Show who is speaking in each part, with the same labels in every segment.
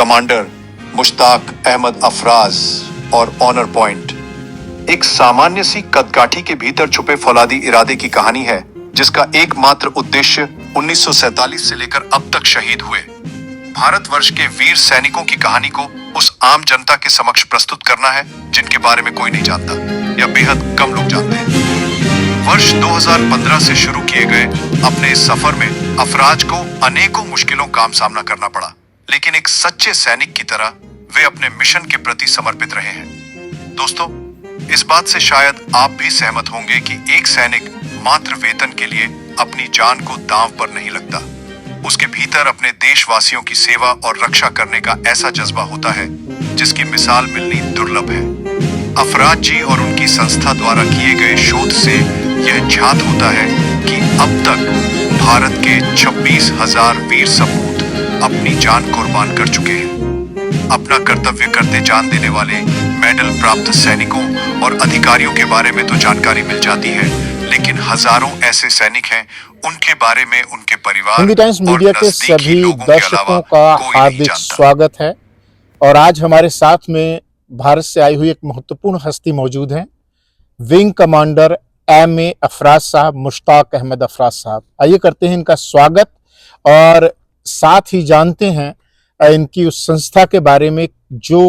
Speaker 1: Commander Mushtaq Ahmad Afraz और honour point एक सामान्य सी कदकाठी के भीतर छुपे फौलादी इरादे की कहानी है, जिसका एकमात्र उद्देश्य 1947 से लेकर अब तक शहीद हुए भारतवर्ष के वीर सैनिकों की कहानी को उस आम जनता के समक्ष प्रस्तुत करना है जिनके बारे में कोई नहीं जानता या बेहद कम लोग जानते हैं। वर्ष 2015 से शुरू किए गए अपने इस सफर में अफराज को अनेकों मुश्किलों का सामना करना पड़ा, लेकिन एक सच्चे सैनिक की तरह वे अपने मिशन के प्रति समर्पित रहे हैं। दोस्तों, इस बात से शायद आप भी सहमत होंगे कि एक सैनिक मात्र वेतन के लिए अपनी जान को दांव पर नहीं लगता। उसके भीतर अपने देशवासियों की सेवा और रक्षा करने का ऐसा जज्बा होता है जिसकी मिसाल मिलनी दुर्लभ है। अफराज जी और उनकी संस्था द्वारा किए गए शोध से यह ज्ञात होता है कि अब तक भारत के 26,000 वीर सपूत अपनी जान कुर्बान कर चुके हैं। अपना कर्तव्य करते जान देने वाले मेडल प्राप्त सैनिकों और अधिकारियों के बारे में तो जानकारी मिल जाती है, लेकिन हजारों ऐसे सैनिक हैं उनके बारे में उनके परिवार
Speaker 2: हिंदी टाइम्स मीडिया के सभी दर्शकों का हार्दिक स्वागत है। और आज हमारे साथ में भारत से आई हुई एक महत्वपूर्ण हस्ती मौजूद हैं, विंग कमांडर MA अफराज साहब, मुश्ताक अहमद अफराज साहब। आइए करते हैं इनका स्वागत और साथ ही जानते हैं इनकी उस संस्था के बारे में जो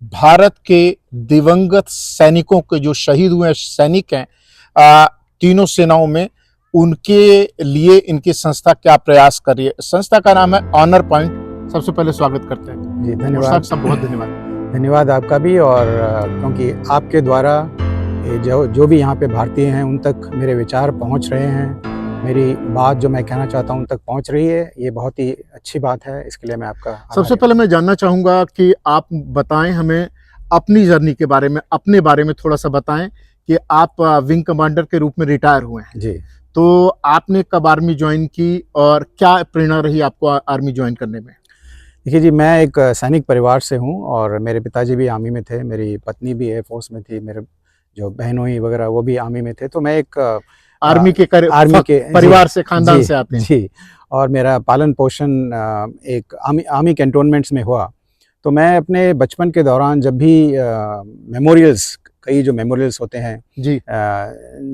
Speaker 2: भारत के दिवंगत सैनिकों के जो शहीद हुए सैनिक हैं तीनों सेनाओं में, उनके लिए इनकी संस्था क्या प्रयास कर रही है। संस्था का नाम है ऑनर पॉइंट। सबसे पहले स्वागत करते हैं
Speaker 3: जी। धन्यवाद
Speaker 2: सब, बहुत धन्यवाद।
Speaker 3: धन्यवाद आपका भी। और क्योंकि आपके द्वारा जो भी यहाँ पे भारतीय हैं उन तक मेरे विचार पहुँच रहे हैं, मेरी बात जो मैं कहना चाहता हूँ उन तक पहुँच रही है, ये बहुत ही अच्छी बात है। इसके लिए मैं आपका
Speaker 2: सबसे पहले मैं जानना चाहूँगा कि आप बताएं हमें अपनी जर्नी के बारे में, अपने बारे में थोड़ा सा बताएं कि आप विंग कमांडर के रूप में रिटायर हुए हैं
Speaker 3: जी।
Speaker 2: तो आपने कब आर्मी ज्वाइन की और क्या प्रेरणा रही आपको आर्मी ज्वाइन करने में?
Speaker 3: देखिए जी, मैं एक सैनिक परिवार से हूँ और मेरे पिताजी भी आर्मी में थे, मेरी पत्नी भी एयर फोर्स में थी, मेरे जो बहनोई वगैरह वो भी आर्मी में थे। तो मैं एक
Speaker 2: आर्मी के परिवार से, खानदान से आते हैं
Speaker 3: जी। और मेरा पालन पोषण एक आर्मी कैंटोनमेंट्स में हुआ। तो मैं अपने बचपन के दौरान जब भी मेमोरियल्स, कई जो मेमोरियल्स होते हैं
Speaker 2: जी,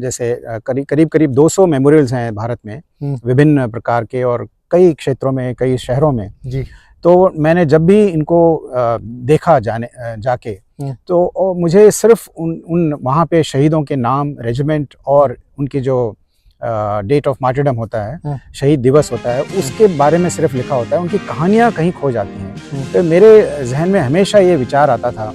Speaker 3: जैसे करीब 200 मेमोरियल्स हैं भारत में विभिन्न प्रकार के और कई क्षेत्रों में, कई शहरों में
Speaker 2: जी।
Speaker 3: तो मैंने जब भी इनको देखा जाके तो मुझे सिर्फ उन वहाँ पे शहीदों के नाम, रेजिमेंट और उनकी जो डेट ऑफ मार्टरडम होता है, शहीद दिवस होता है, उसके बारे में सिर्फ लिखा होता है, उनकी कहानियाँ कहीं खो जाती हैं। तो मेरे जहन में हमेशा ये विचार आता था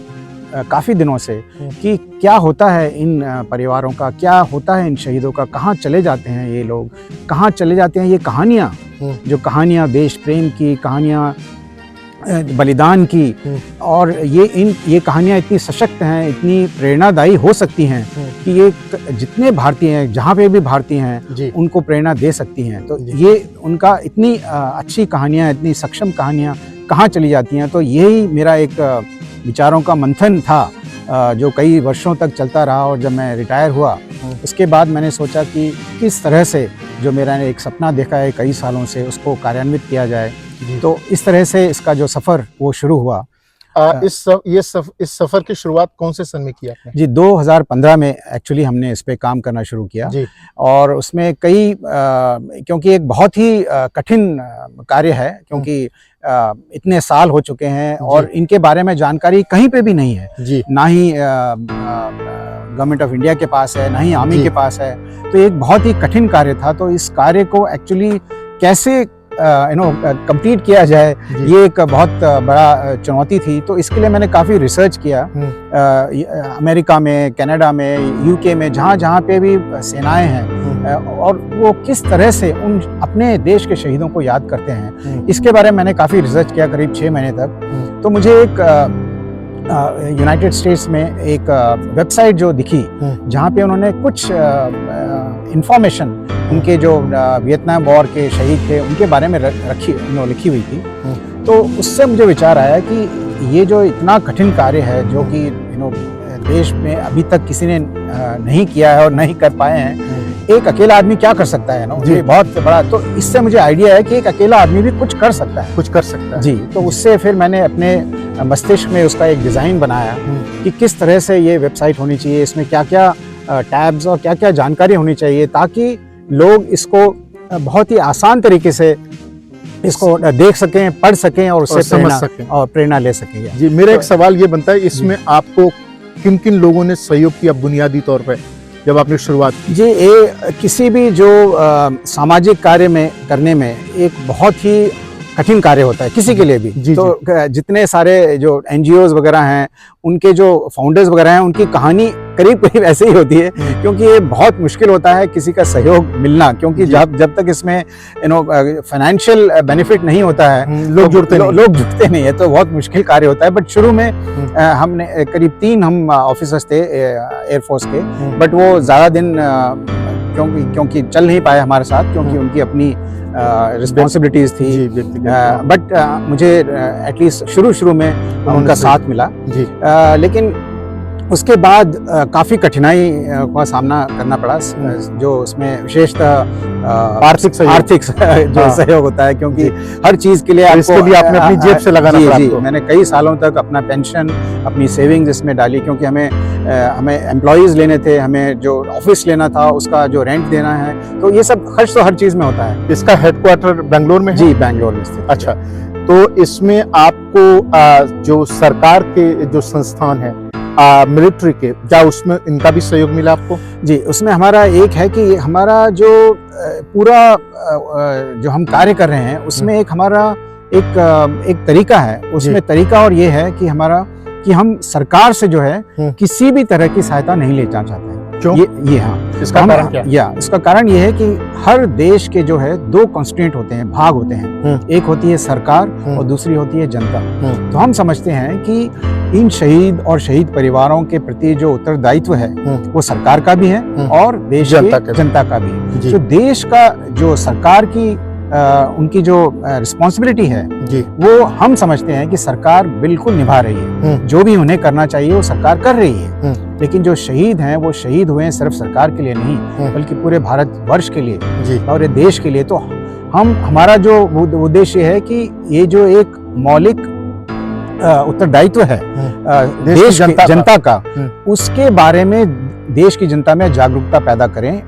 Speaker 3: काफ़ी दिनों से कि क्या होता है इन परिवारों का, क्या होता है इन शहीदों का, कहाँ चले जाते हैं ये लोग, कहाँ चले जाते हैं ये कहानियाँ, जो कहानियाँ देश प्रेम की, कहानियाँ बलिदान की, और ये कहानियाँ इतनी सशक्त हैं, इतनी प्रेरणादायी हो सकती हैं कि ये जितने भारतीय हैं, जहाँ पे भी भारतीय हैं, उनको प्रेरणा दे सकती हैं। तो ये उनका इतनी अच्छी कहानियाँ, इतनी सक्षम कहानियाँ कहाँ चली जाती हैं। तो यही मेरा एक विचारों का मंथन था जो कई वर्षों तक चलता रहा। और जब मैं रिटायर हुआ उसके बाद मैंने सोचा कि किस तरह से जो मेरा एक सपना देखा है कई सालों से, उसको कार्यान्वित किया जाए। तो इस तरह से इसका जो सफ़र वो शुरू हुआ।
Speaker 2: इस सफ़र की शुरुआत कौन से सन में की आपने?
Speaker 3: जी, 2015 में एक्चुअली हमने इस पे काम करना शुरू किया
Speaker 2: जी। और
Speaker 3: उसमें कई क्योंकि एक बहुत ही कठिन कार्य है, क्योंकि इतने साल हो चुके हैं और इनके बारे में जानकारी कहीं पे भी नहीं है
Speaker 2: जी।
Speaker 3: ना ही गवर्नमेंट ऑफ इंडिया के पास है, ना ही आर्मी के पास है। तो एक बहुत ही कठिन कार्य था। तो इस कार्य को एक्चुअली कैसे कंप्लीट किया जाए, ये एक बहुत बड़ा चुनौती थी। तो इसके लिए मैंने काफ़ी रिसर्च किया अमेरिका में, कनाडा में, UK में, जहाँ पे भी सेनाएं हैं और वो किस तरह से उन अपने देश के शहीदों को याद करते हैं, इसके बारे में मैंने काफ़ी रिसर्च किया करीब 6 महीने तक। तो मुझे एक यूनाइटेड स्टेट्स में एक वेबसाइट जो दिखी जहाँ पे उन्होंने कुछ इंफॉर्मेशन उनके जो वियतनाम वॉर के शहीद थे उनके बारे में लिखी हुई थी। तो उससे मुझे विचार आया कि ये जो इतना कठिन कार्य है, जो कि देश में अभी तक किसी ने नहीं किया है और नहीं कर पाए हैं, एक अकेला आदमी क्या कर सकता है ना,
Speaker 2: जी।
Speaker 3: ये बहुत बड़ा। तो इससे मुझे आइडिया है कि एक अकेला आदमी भी कुछ कर सकता है।
Speaker 2: कुछ कर सकता है।
Speaker 3: जी, तो उससे फिर मैंने अपने मस्तिष्क में उसका एक डिज़ाइन बनाया कि किस तरह से ये वेबसाइट होनी चाहिए, इसमें क्या क्या टैब्स और क्या क्या जानकारी होनी चाहिए, ताकि लोग इसको बहुत ही आसान तरीके से इसको देख सकें, पढ़ सकें और उससे
Speaker 2: समझ सकें
Speaker 3: और प्रेरणा ले सकें।
Speaker 2: जी। मेरा एक सवाल ये बनता है, इसमें आपको किन किन लोगों ने सहयोग किया बुनियादी तौर पे जब आपने शुरुआत की?
Speaker 3: जी, ये किसी भी जो सामाजिक कार्य में करने में एक बहुत ही कठिन कार्य होता है किसी के लिए भी।
Speaker 2: जी,
Speaker 3: तो जितने सारे जो NGOs वगैरह हैं, उनके जो फाउंडर्स वगैरह हैं, उनकी कहानी करीब करीब ऐसे ही होती है, क्योंकि ये बहुत मुश्किल होता है किसी का सहयोग मिलना, क्योंकि जब तक इसमें फाइनेंशियल बेनिफिट नहीं होता है, लोग जुड़ते नहीं है, तो बहुत मुश्किल कार्य होता है। बट शुरू में हमने करीब 3 हम ऑफिसर्स थे एयरफोर्स के, बट वो ज़्यादा दिन क्योंकि चल नहीं पाए हमारे साथ, क्योंकि उनकी अपनी रिस्पॉन्सिबिलिटीज थी। बट मुझे एटलीस्ट शुरू में उनका साथ मिला
Speaker 2: जी।
Speaker 3: लेकिन उसके बाद काफ़ी कठिनाई का सामना करना पड़ा, जो उसमें विशेषतः आर्थिक जो सहयोग होता है, क्योंकि हर चीज़ के लिए
Speaker 2: इसके लिए आपने अपनी जेब से लगाना पड़ा आपको।
Speaker 3: मैंने कई सालों तक अपना पेंशन, अपनी सेविंग्स इसमें डाली, क्योंकि हमें एम्प्लॉयज़ लेने थे, हमें जो ऑफिस लेना था उसका जो रेंट देना है, तो ये सब खर्च तो हर चीज़ में होता है।
Speaker 2: इसका हेडक्वार्टर बेंगलोर में है?
Speaker 3: जी, बेंगलोर में स्थित।
Speaker 2: अच्छा, तो इसमें आपको जो सरकार के जो संस्थान है मिलिट्री के, क्या उसमें इनका भी सहयोग मिला आपको?
Speaker 3: जी, उसमें हमारा एक है कि हमारा जो पूरा जो हम कार्य कर रहे हैं, उसमें एक हमारा एक तरीका है, उसमें तरीका और ये है कि हम सरकार से जो है किसी भी तरह की सहायता नहीं लेना चाहते हैं।
Speaker 2: क्यों?
Speaker 3: ये हाँ,
Speaker 2: इसका कारण क्या?
Speaker 3: इसका कारण ये है कि हर देश के जो है 2 कॉन्स्टिट्यूएंट होते हैं, भाग होते हैं। एक होती है सरकार और दूसरी होती है जनता। तो हम समझते हैं कि इन शहीद और शहीद परिवारों के प्रति जो उत्तरदायित्व है, वो सरकार का भी है और देश की जनता का भी है। तो देश का जो सरकार की उनकी जो रिस्पॉन्सिबिलिटी है जी, वो हम समझते हैं कि सरकार बिल्कुल निभा रही है। जो भी उन्हें करना चाहिए वो सरकार कर रही है। लेकिन जो शहीद हैं वो शहीद हुए हैं सिर्फ सरकार के लिए नहीं, बल्कि पूरे भारतवर्ष के लिए जी, और देश के लिए। तो हमारा जो उद्देश्य है कि ये जो एक मौलिक उत्तरदायित्व है देश की जनता का, उसके बारे में देश की जनता में जागरूकता पैदा करें,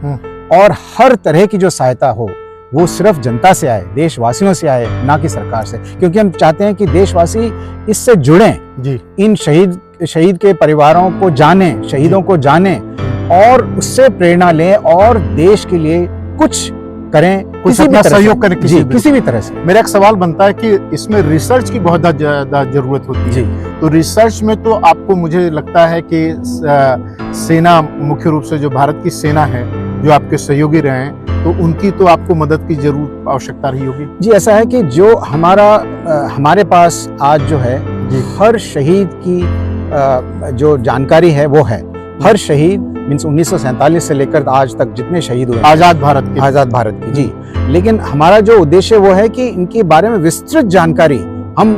Speaker 3: और हर तरह की जो सहायता हो वो सिर्फ जनता से आए, देशवासियों से आए, ना कि सरकार से। क्योंकि हम चाहते हैं कि देशवासी इससे जुड़ें जी, इन शहीद के परिवारों को जानें, शहीदों को जानें और उससे प्रेरणा लें और देश के लिए कुछ करें, किसी भी सहयोग करें, किसी भी तरह से।
Speaker 2: मेरा एक सवाल बनता है कि इसमें रिसर्च की बहुत ज़्यादा जरूरत होती है जी। तो रिसर्च में तो आपको, मुझे लगता है कि सेना, मुख्य रूप से जो भारत की सेना है, जो आपके सहयोगी रहे हैं, तो उनकी तो आपको मदद की जरूर आवश्यकता रही होगी।
Speaker 3: जी, ऐसा है कि जो हमारे पास आज जो है हर शहीद की जो जानकारी है वो है। हर शहीद मीन्स 1947 से लेकर आज तक जितने शहीद हुए
Speaker 2: आज़ाद भारत की
Speaker 3: जी। लेकिन हमारा जो उद्देश्य वो है कि इनके बारे में विस्तृत जानकारी हम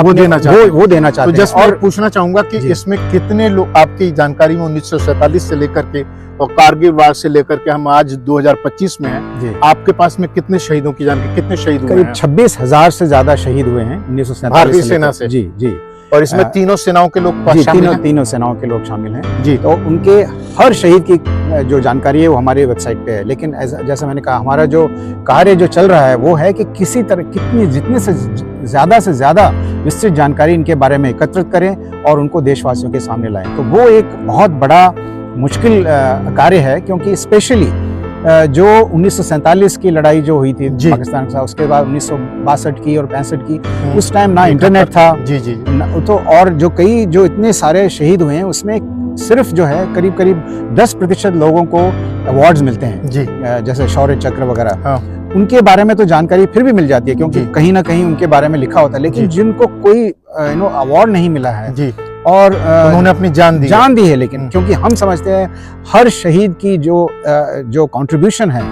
Speaker 2: वो देना चाहते हैं।
Speaker 3: तो जस्ट
Speaker 2: और पूछना चाहूंगा कि इसमें कितने लोग आपकी जानकारी में 1947 से लेकर के और कारगिल वार से लेकर के हम आज 2025 में हैं, आपके पास में कितने शहीदों की जानकारी, कितने शहीद हुए हैं?
Speaker 3: करीब 26,000 से ज्यादा शहीद हुए हैं 1947
Speaker 2: भारतीय सेना से।
Speaker 3: जी जी।
Speaker 2: और इसमें तीनों सेनाओं के लोग शामिल हैं?
Speaker 3: तीनों सेनाओं के लोग शामिल हैं
Speaker 2: जी।
Speaker 3: तो उनके हर शहीद की जो जानकारी है वो हमारे वेबसाइट पे है। लेकिन जैसा मैंने कहा, हमारा जो कार्य जो चल रहा है वो है कि किसी तरह जितने से ज्यादा विस्तृत जानकारी इनके बारे में एकत्रित करें और उनको देशवासियों के सामने लाएं। तो वो एक बहुत बड़ा मुश्किल कार्य है, क्योंकि स्पेशली जो 1947 की लड़ाई जो हुई थी पाकिस्तान के साथ, उसके बाद 1962 की और 65 की, उस टाइम ना इंटरनेट था
Speaker 2: जी
Speaker 3: तो, और जो इतने सारे शहीद हुए हैं उसमें सिर्फ जो है करीब 10% लोगों को अवार्ड्स मिलते हैं
Speaker 2: जी,
Speaker 3: जैसे शौर्य चक्र वगैरह।
Speaker 2: हाँ।
Speaker 3: उनके बारे में तो जानकारी फिर भी मिल जाती है, क्योंकि कहीं ना कहीं उनके बारे में लिखा होता है। लेकिन जिनको कोई अवार्ड नहीं मिला है जी, और
Speaker 2: उन्होंने अपनी जान दी है।
Speaker 3: लेकिन क्योंकि हम समझते हैं हर शहीद की जो कंट्रीब्यूशन है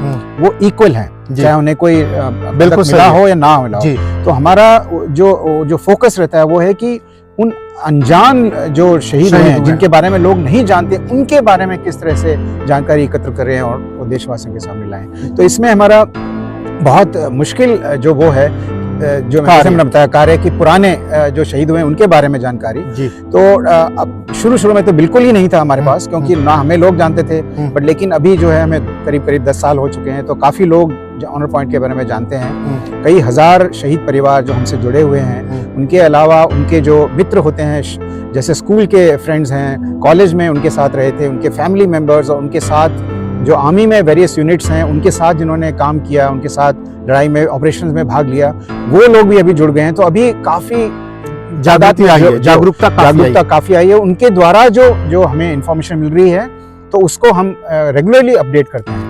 Speaker 3: वो इक्वल है, चाहे उन्हें कोई बिल्कुल मिला हो या ना मिला हो। तो हमारा जो फोकस रहता है वो है कि उन अनजान जो शहीद हैं जिनके बारे में लोग नहीं जानते, उनके बारे में किस तरह से जानकारी एकत्र कर रहे हैं और वो देशवासियों के सामने लाएं। तो इसमें हमारा बहुत मुश्किल जो वो है, जो मैंने बताया कार्य कि पुराने जो शहीद हुए उनके बारे में जानकारी जी। तो अब शुरू में तो बिल्कुल ही नहीं था हमारे पास, क्योंकि ना हमें लोग जानते थे, बट लेकिन अभी जो है हमें करीब 10 साल हो चुके हैं, तो काफ़ी लोग ऑनर पॉइंट के बारे में जानते हैं। कई हजार शहीद परिवार जो हमसे जुड़े हुए हैं, उनके अलावा उनके जो मित्र होते हैं, जैसे स्कूल के फ्रेंड्स हैं, कॉलेज में उनके साथ रहे थे, उनके फैमिली मेम्बर्स, और उनके साथ जो आर्मी में वेरियस यूनिट्स हैं उनके साथ जिन्होंने काम किया, उनके साथ लड़ाई में ऑपरेशंस में भाग लिया, वो लोग भी अभी जुड़ गए हैं। तो अभी काफ़ी जागरूकता काफ़ी आई है। उनके द्वारा जो हमें इंफॉर्मेशन मिल रही है, तो उसको हम रेगुलरली अपडेट करते हैं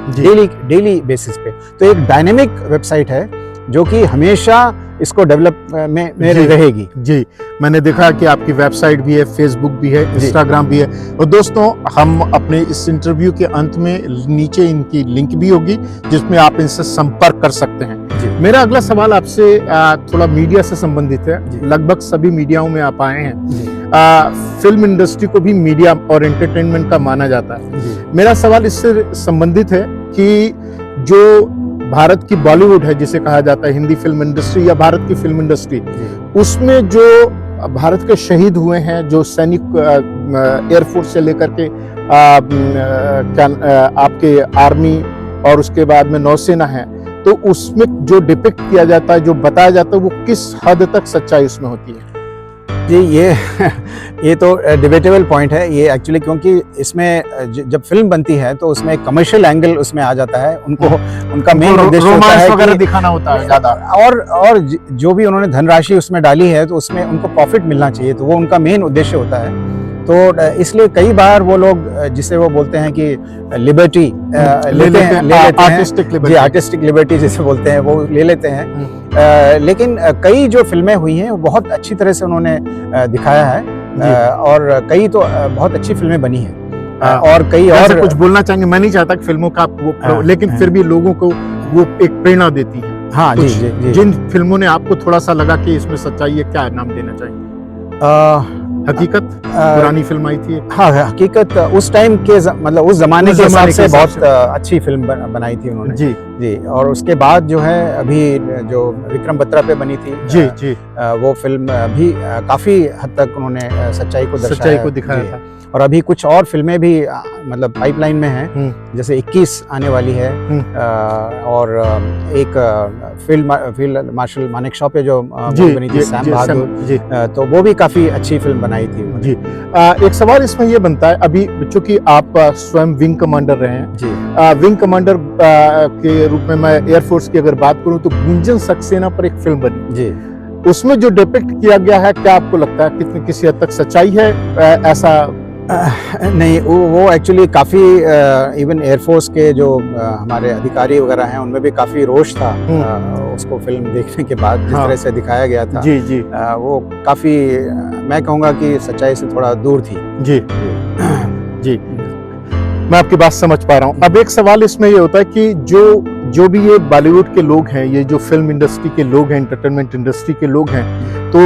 Speaker 3: डेली बेसिस पे। तो एक डायनेमिक वेबसाइट है जो कि हमेशा इसको डेवलप में रहेगी
Speaker 2: जी। मैंने देखा कि आपकी वेबसाइट भी है, फेसबुक भी है, इंस्टाग्राम भी है। और दोस्तों, हम अपने इस इंटरव्यू के अंत में नीचे इनकी लिंक भी होगी जिसमें आप इनसे संपर्क कर सकते हैं। मेरा अगला सवाल आपसे थोड़ा मीडिया से संबंधित है। लगभग सभी मीडियाओं में आप आए हैं। फिल्म इंडस्ट्री को भी मीडिया और एंटरटेनमेंट का माना जाता है। मेरा सवाल इससे संबंधित है कि जो भारत की बॉलीवुड है, जिसे कहा जाता है हिंदी फिल्म इंडस्ट्री या भारत की फिल्म इंडस्ट्री, उसमें जो भारत के शहीद हुए हैं, जो सैनिक एयरफोर्स से लेकर के आपके आर्मी और उसके बाद में नौसेना है, तो उसमें जो डिपिक्ट किया जाता है, जो बताया जाता है, वो किस हद तक सच्चाई उसमें होती है?
Speaker 3: जी, ये तो डिबेटेबल पॉइंट है ये एक्चुअली, क्योंकि इसमें जब फिल्म बनती है तो उसमें कमर्शियल एंगल उसमें आ जाता है। उनका मेन उद्देश्य होता है कि
Speaker 2: दिखाना होता है ज़्यादा,
Speaker 3: और जो भी उन्होंने धनराशि उसमें डाली है तो उसमें उनको प्रॉफिट मिलना चाहिए, तो वो उनका मेन उद्देश्य होता है। तो इसलिए कई बार वो लोग जिसे वो बोलते हैं कि लिबर्टी लेते हैं, आर्टिस्टिक लिबर्टी जिसे बोलते हैं, वो ले लेते हैं। लेकिन कई जो फिल्में हुई हैं वो बहुत अच्छी तरह से उन्होंने दिखाया है, और कई तो बहुत अच्छी फिल्में बनी हैं। और कई और
Speaker 2: कुछ बोलना चाहेंगे? मैं नहीं चाहता कि फिल्मों का वो, लेकिन फिर भी लोगों को वो एक प्रेरणा देती है।
Speaker 3: हाँ जी।
Speaker 2: जिन फिल्मों ने आपको थोड़ा सा लगा कि इसमें सच्चाई है, क्या नाम देना चाहेंगे? हकीकत पुरानी फिल्म आई थी।
Speaker 3: हाँ, हकीकत उस टाइम के मतलब उस जमाने के हिसाब से बहुत अच्छी फिल्म बनाई थी उन्होंने जी। और उसके बाद जो है अभी जो विक्रम बत्रा पे बनी थी जी, वो फिल्म भी काफी हद तक उन्होंने सच्चाई को दिखाया था। और अभी कुछ और फिल्में भी मतलब पाइपलाइन में हैं, जैसे 21 आने वाली है, और एक फील्ड मार्शल मानेकशॉ पे जो बनी थी सैम बहादुर, तो वो भी काफी अच्छी फिल्म बनाई थी जी।
Speaker 2: एक सवाल इसमें ये बनता है, अभी चूंकि आप स्वयं विंग कमांडर रहे हैं जी, विंग कमांडर के रूप में मैं एयरफोर्स की अगर बात करूं तो गुंजन सक्सेना पर एक फिल्म बनी जी, उसमें जो डिपिक्ट किया गया है, क्या आपको लगता है कितनी किसी हद तक सच्चाई है? ऐसा
Speaker 3: नहीं, वो एक्चुअली काफ़ी इवन एयरफोर्स के जो हमारे अधिकारी वगैरह हैं उनमें भी काफ़ी रोष था उसको फिल्म देखने के बाद, जिस तरह से दिखाया गया था जी। वो काफ़ी, मैं कहूँगा कि सच्चाई से थोड़ा दूर थी
Speaker 2: जी। मैं आपकी बात समझ पा रहा हूँ। अब एक सवाल इसमें ये होता है कि जो भी ये बॉलीवुड के लोग हैं, ये जो फिल्म इंडस्ट्री के लोग हैं, एंटरटेनमेंट इंडस्ट्री के लोग हैं, तो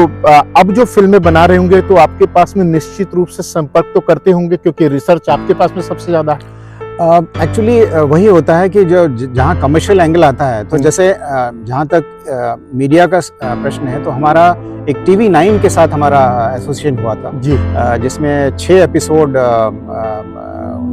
Speaker 2: अब जो फिल्में बना रहे होंगे तो आपके पास में निश्चित रूप से संपर्क तो करते होंगे, क्योंकि रिसर्च आपके पास में सबसे ज्यादा है।
Speaker 3: एक्चुअली वही होता है कि जो जहाँ कमर्शियल एंगल आता है, तो जैसे जहाँ तक मीडिया का प्रश्न है, तो हमारा एक TV9 के साथ हमारा एसोसिएशन हुआ था जी, जिसमें 6 एपिसोड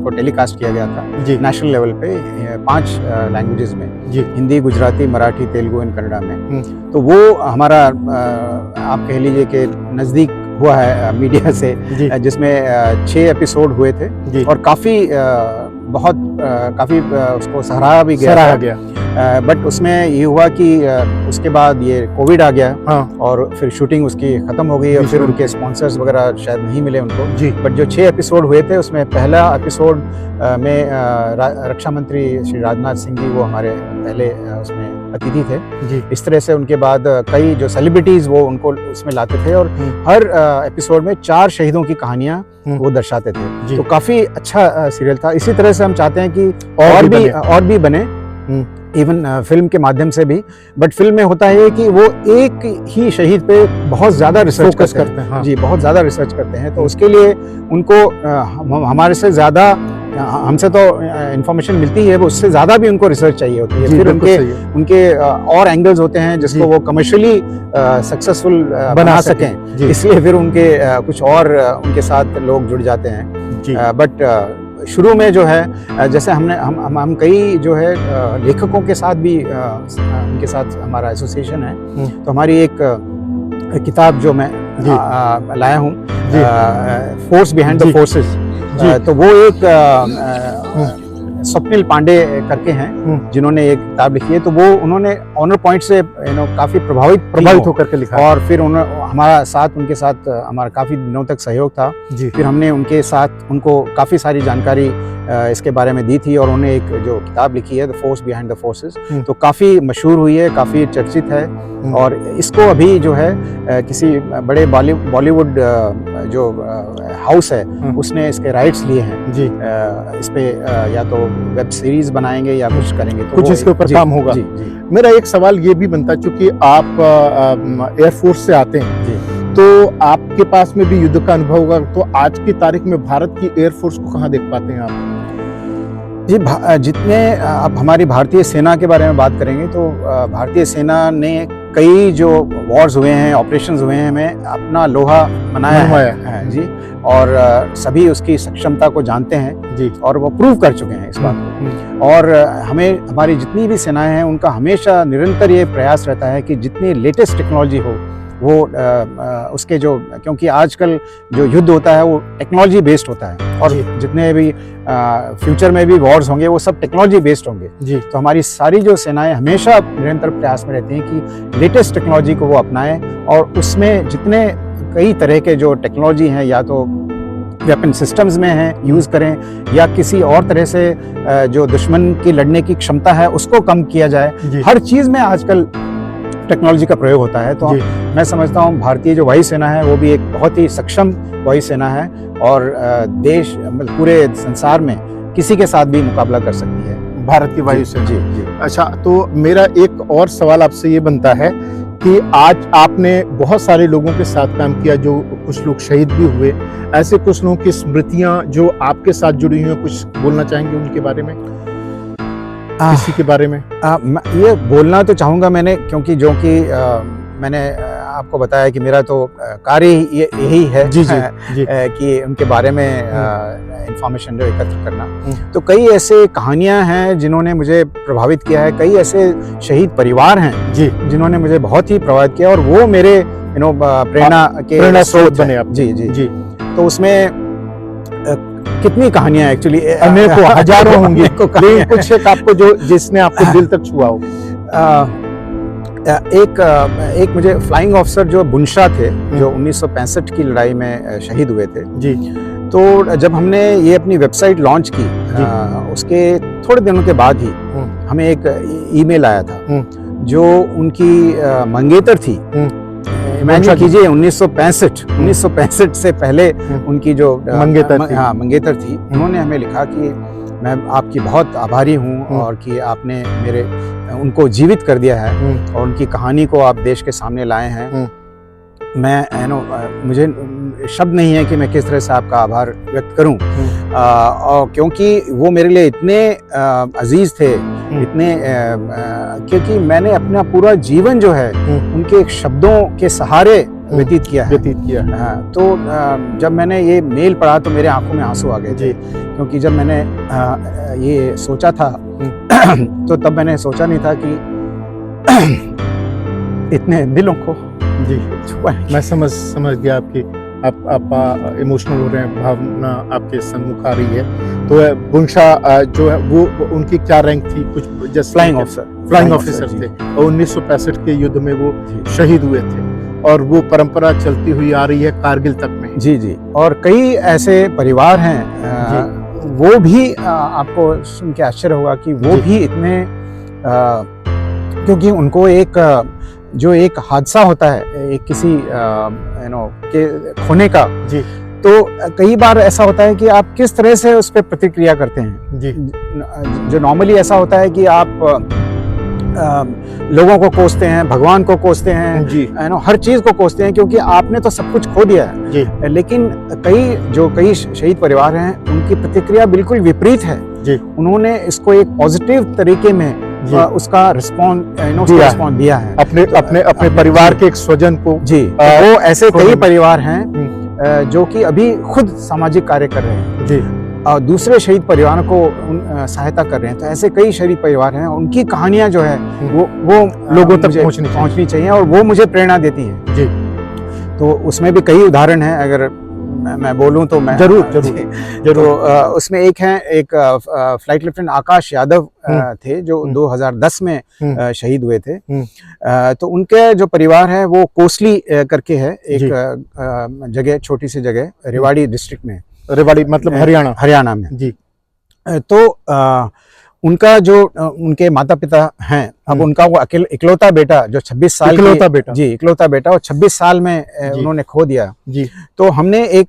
Speaker 3: को टेलीकास्ट किया गया था जी, नेशनल लेवल पे 5 लैंग्वेजेस में जी, हिंदी, गुजराती, मराठी, तेलुगु और कन्नड़ा में। तो वो हमारा आप कह लीजिए कि नज़दीक हुआ है मीडिया से, जिसमें 6 एपिसोड हुए थे और काफ़ी उसको सराहा भी गया। बट उसमें ये हुआ कि उसके बाद ये कोविड आ गया और फिर शूटिंग उसकी ख़त्म हो गई और फिर उनके स्पॉन्सर्स वगैरह शायद नहीं मिले उनको जी। बट जो 6 एपिसोड हुए थे उसमें पहला एपिसोड में रक्षा मंत्री श्री राजनाथ सिंह जी वो हमारे पहले उसमें अतिथि थे जी। इस तरह से उनके बाद कई जो सेलिब्रिटीज वो उनको उसमें लाते थे और हर एपिसोड में 4 शहीदों की कहानियां वो दर्शाते थे। तो काफ़ी अच्छा सीरियल था। इसी तरह से हम चाहते हैं कि और भी बने इवन फिल्म के माध्यम से भी। बट फिल्म में होता है कि वो एक ही शहीद पे बहुत ज़्यादा रिसर्च करते हैं।
Speaker 2: हाँ।
Speaker 3: जी, बहुत ज़्यादा रिसर्च करते हैं, तो उसके लिए उनको हमारे से ज़्यादा, हमसे तो इंफॉर्मेशन मिलती है, वो उससे ज़्यादा भी उनको रिसर्च चाहिए होती है। फिर उनके और एंगल्स होते हैं जिसको वो कमर्शियली सक्सेसफुल बना सकें, इसलिए फिर उनके कुछ और उनके साथ लोग जुड़ जाते हैं। बट शुरू में जो है, जैसे हम कई जो है लेखकों के साथ भी उनके साथ हमारा एसोसिएशन है, तो हमारी एक किताब जो मैं लाया हूँ, फोर्स बिहाइंड द फोर्सेस, तो वो एक स्वप्निल पांडे करके हैं जिन्होंने एक किताब लिखी है, तो वो उन्होंने ऑनर पॉइंट से काफी प्रभावित होकर के लिखा, और फिर हमारा साथ उनके साथ हमारा काफी दिनों तक सहयोग था। फिर हमने उनके साथ उनको काफी सारी जानकारी इसके बारे में दी थी, और उन्होंने एक जो किताब लिखी है the force behind the forces, तो काफी मशहूर हुई है, काफी चर्चित है। और इसको अभी जो है किसी बड़े बॉलीवुड जो हाउस है उसने इसके राइट्स लिए हैं जी। इस पे या तो वेब सीरीज बनाएंगे या कुछ करेंगे, तो
Speaker 2: कुछ इसके ऊपर काम होगा। मेरा एक सवाल ये भी बनता, चूंकि आप एयरफोर्स से आते हैं जी, तो आपके पास में भी युद्ध का अनुभव होगा, तो आज की तारीख में भारत की एयरफोर्स को कहाँ देख पाते हैं आप?
Speaker 3: जी, जितने आप हमारी भारतीय सेना के बारे में बात करेंगे, तो भारतीय सेना ने कई जो वॉर्स हुए हैं, ऑपरेशंस हुए हैं, में अपना लोहा मनाया है जी, और सभी उसकी सक्षमता को जानते हैं जी, और वो प्रूव कर चुके हैं इस बात को। और हमारी जितनी भी सेनाएं हैं, उनका हमेशा निरंतर ये प्रयास रहता है कि जितनी लेटेस्ट टेक्नोलॉजी हो वो उसके जो, क्योंकि आजकल जो युद्ध होता है वो टेक्नोलॉजी बेस्ड होता है, और जितने भी फ्यूचर में भी वॉर्स होंगे वो सब टेक्नोलॉजी बेस्ड होंगे जी। तो हमारी सारी जो सेनाएं हमेशा निरंतर प्रयास में रहती हैं कि लेटेस्ट टेक्नोलॉजी को वो अपनाएं, और उसमें जितने कई तरह के जो टेक्नोलॉजी हैं, या तो वेपन सिस्टम्स में हैं, यूज़ करें, या किसी और तरह से जो दुश्मन की लड़ने की क्षमता है उसको कम किया जाए। हर चीज़ में आजकल टेक्नोलॉजी का प्रयोग होता है। तो मैं समझता हूँ भारतीय जो वायु सेना है वो भी एक बहुत ही सक्षम वायु सेना है, और देश पूरे संसार में किसी के साथ भी मुकाबला कर सकती है
Speaker 2: भारत की वायु सेना जी। अच्छा, तो मेरा एक और सवाल आपसे ये बनता है कि आज आपने बहुत सारे लोगों के साथ काम किया, जो कुछ लोग शहीद भी हुए, ऐसे कुछ लोगों की स्मृतियां जो आपके साथ जुड़ी हुई हैं, कुछ बोलना चाहेंगे उनके बारे में, किसी के बारे में?
Speaker 3: ये बोलना तो चाहूँगा मैंने, क्योंकि जो कि मैंने आपको बताया कि मेरा तो कार्य यही है जी, कि उनके बारे में इंफॉर्मेशन जो एकत्र करना। तो कई ऐसे कहानियां हैं जिन्होंने मुझे प्रभावित किया है, कई ऐसे शहीद परिवार हैं जी जिन्होंने मुझे बहुत ही प्रभावित किया, और वो मेरे प्रेरणा स्रोत बने आप जी जी जी। तो उसमें कितनी कहानियां एक्चुअली
Speaker 2: अनेकों हजारों होंगी, लेकिन कुछ एक आपको जो जिसने आपको दिल तक छुआ हो।
Speaker 3: एक मुझे फ्लाइंग ऑफिसर जो बुनशा थे, जो 1965 की लड़ाई में शहीद हुए थे जी। तो जब हमने ये अपनी वेबसाइट लॉन्च की, उसके थोड़े दिनों के बाद ही हमें एक ईमेल आया था जो उनकी मंगेतर थी। इमेजिन कीजिए 1965 से पहले उनकी जो मंगेतर थी, उन्होंने हमें लिखा कि मैं आपकी बहुत आभारी हूँ, और कि आपने उनको जीवित कर दिया है, और उनकी कहानी को आप देश के सामने लाए हैं। मैं मुझे शब्द नहीं है कि मैं किस तरह से आपका आभार व्यक्त करूं, और क्योंकि वो मेरे लिए इतने अजीज थे, इतने क्योंकि मैंने अपना पूरा जीवन जो है उनके शब्दों के सहारे व्यतीत किया है। तो जब मैंने ये मेल पढ़ा तो मेरे आंखों में आंसू आ गए थे, क्योंकि जब मैंने ये सोचा था तो तब मैंने सोचा नहीं था कि इतने दिलों को
Speaker 2: जी मैं समझ गया आपकी, आप इमोशनल हो रहे हैं, भावना आपके सम्मुख आ रही है। तो बुनशा जो है वो उनकी क्या रैंक थी? कुछ जस्ट फ्लाइंग ऑफिसर थे, और 1965 के युद्ध में वो शहीद हुए थे, और वो परंपरा चलती हुई आ रही है कारगिल तक में।
Speaker 3: जी जी। और कई ऐसे परिवार हैं वो भी आपको सुन के आश्चर्य होगा कि वो भी इतने क्योंकि उनको जो एक हादसा होता है एक किसी के खोने का जी, तो कई बार ऐसा होता है कि आप किस तरह से उस पर प्रतिक्रिया करते हैं जी। जो नॉर्मली ऐसा होता है कि आप लोगों को कोसते हैं, भगवान को कोसते हैं,
Speaker 2: जी
Speaker 3: हर चीज़ को कोसते हैं, क्योंकि आपने तो सब कुछ खो दिया है।
Speaker 2: जी
Speaker 3: लेकिन कई शहीद परिवार हैं, उनकी प्रतिक्रिया बिल्कुल विपरीत है।
Speaker 2: जी
Speaker 3: उन्होंने इसको एक पॉजिटिव तरीके में उसका रिस्पॉन्स दिया है
Speaker 2: अपने परिवार के एक स्वजन को।
Speaker 3: जी, वो ऐसे कई परिवार हैं जो कि अभी खुद सामाजिक कार्य कर रहे हैं
Speaker 2: जी,
Speaker 3: और दूसरे शहीद परिवारों को सहायता कर रहे हैं। तो ऐसे कई शहीद परिवार हैं, उनकी कहानियां जो है वो
Speaker 2: लोगों तक
Speaker 3: मुझे पहुंचनी चाहिए और वो मुझे प्रेरणा देती है।
Speaker 2: जी,
Speaker 3: तो उसमें भी कई उदाहरण हैं, अगर मैं बोलूं तो मैं
Speaker 2: जरूर।
Speaker 3: तो उसमें एक फ्लाइट लेफ्टिनेंट आकाश यादव थे, जो 2010 में शहीद हुए थे। तो उनके जो परिवार है वो कोसली करके है, एक जगह, छोटी सी जगह, रेवाड़ी डिस्ट्रिक्ट में।
Speaker 2: रेवाड़ी मतलब
Speaker 3: हरियाणा में
Speaker 2: जी।
Speaker 3: तो उनका जो उनके माता पिता हैं, अब उनका वो इकलौता बेटा जो 26 साल इकलौता बेटा और 26 साल में उन्होंने खो दिया जी। तो हमने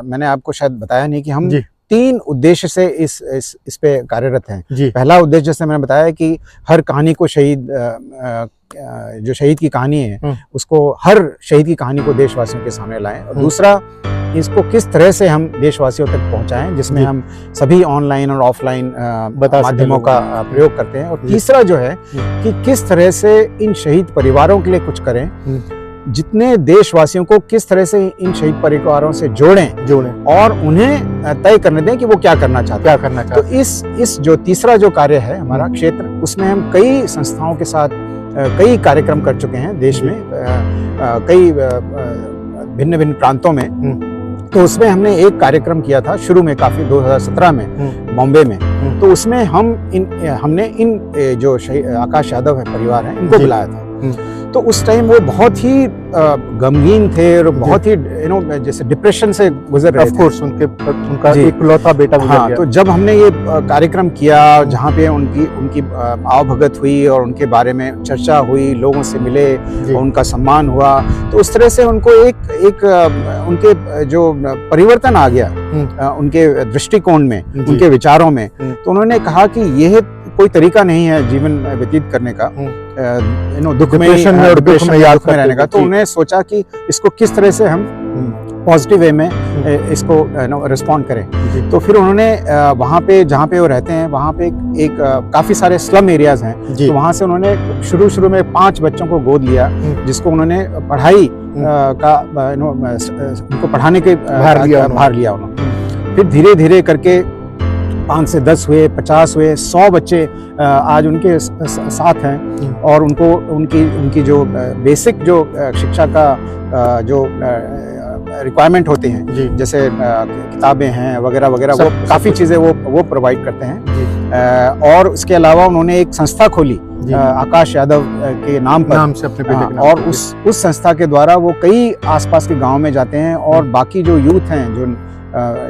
Speaker 3: मैंने आपको शायद बताया नहीं कि हम 3 उद्देश्य से इस पे कार्यरत हैं। पहला उद्देश्य जैसे मैंने बताया कि हर कहानी को जो शहीद की कहानी है उसको, हर शहीद की कहानी को देशवासियों के सामने लाएं। और दूसरा, इसको किस तरह से हम देशवासियों तक पहुंचाएं, जिसमें हम सभी ऑनलाइन और ऑफलाइन माध्यमों का प्रयोग करते हैं। और तीसरा जो है कि किस तरह से इन शहीद परिवारों के लिए कुछ करें, जितने देशवासियों को किस तरह से इन शहीद परिवारों से जोड़ें और उन्हें तय करने दें कि वो क्या करना चाहते हैं। तो इस जो तीसरा जो कार्य है हमारा क्षेत्र, उसमें हम कई संस्थाओं के साथ कई कार्यक्रम कर चुके हैं देश में, कई भिन्न भिन्न प्रांतों में। तो उसमें हमने एक कार्यक्रम किया था शुरू में, काफी 2017 में बॉम्बे में। तो उसमें हमने इन जो आकाश यादव है परिवार है, इनको बुलाया था। तो उस टाइम वो बहुत ही गमगीन थे और बहुत ही जैसे डिप्रेशन से गुजर रहे थे।
Speaker 2: ऑफ कोर्स उनका इकलौता बेटा गुजर गया।
Speaker 3: तो जब हमने ये कार्यक्रम किया, जहाँ पे उनकी आवभगत हुई और उनके बारे में चर्चा हुई, लोगों से मिले और उनका सम्मान हुआ, तो उस तरह से उनको एक उनके जो परिवर्तन आ गया उनके दृष्टिकोण में, उनके विचारों में। तो उन्होंने कहा कि यह कोई तरीका नहीं है जीवन व्यतीत करने का, दुख में रहने का। तो उन्होंने सोचा कि इसको किस तरह से हम पॉजिटिव वे में इसको रिस्पॉन्ड करें। तो फिर उन्होंने वहाँ पे जहाँ पे वो रहते हैं, वहाँ पे एक काफ़ी सारे स्लम एरियाज हैं। तो वहाँ से उन्होंने शुरू में 5 बच्चों को गोद लिया, जिसको उन्होंने पढ़ाई का उनको पढ़ाने के भार लिया उन्होंने। फिर धीरे धीरे करके 5 से 10 हुए, 50 हुए, 100 बच्चे आज उनके साथ हैं। और उनकी जो बेसिक जो शिक्षा का जो रिक्वायरमेंट होते हैं, जैसे किताबें हैं वगैरह वगैरह, वो काफ़ी चीज़ें वो प्रोवाइड करते हैं। और उसके अलावा उन्होंने एक संस्था खोली आकाश यादव के नाम से अपने बेटे के नाम। और उस संस्था के द्वारा वो कई आसपास के गाँव में जाते हैं और बाकी जो यूथ हैं,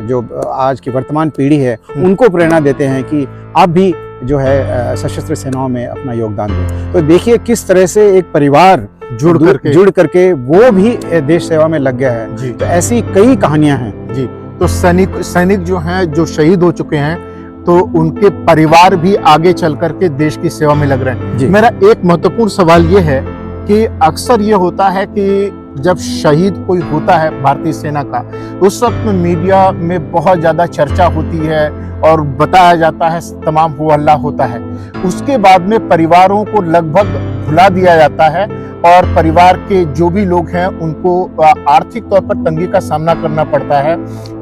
Speaker 3: जो आज की वर्तमान पीढ़ी है, उनको प्रेरणा देते हैं कि आप भी जो है सशस्त्र सेनाओं में अपना योगदान दें। तो देखिए किस तरह से एक परिवार जुड़ करके वो भी देश सेवा में लग गया है। तो ऐसी कई कहानियां हैं
Speaker 2: जी। तो सैनिक जो हैं, जो शहीद हो चुके हैं, तो उनके परिवार भी आगे चल करके देश की सेवा में लग रहे हैं। मेरा एक महत्वपूर्ण सवाल ये है कि अक्सर ये होता है कि जब शहीद कोई होता है भारतीय सेना का, उस वक्त में मीडिया में बहुत ज़्यादा चर्चा होती है और बताया जाता है, तमाम हो हल्ला होता है। उसके बाद में परिवारों को लगभग भुला दिया जाता है और परिवार के जो भी लोग हैं उनको आर्थिक तौर पर तंगी का सामना करना पड़ता है।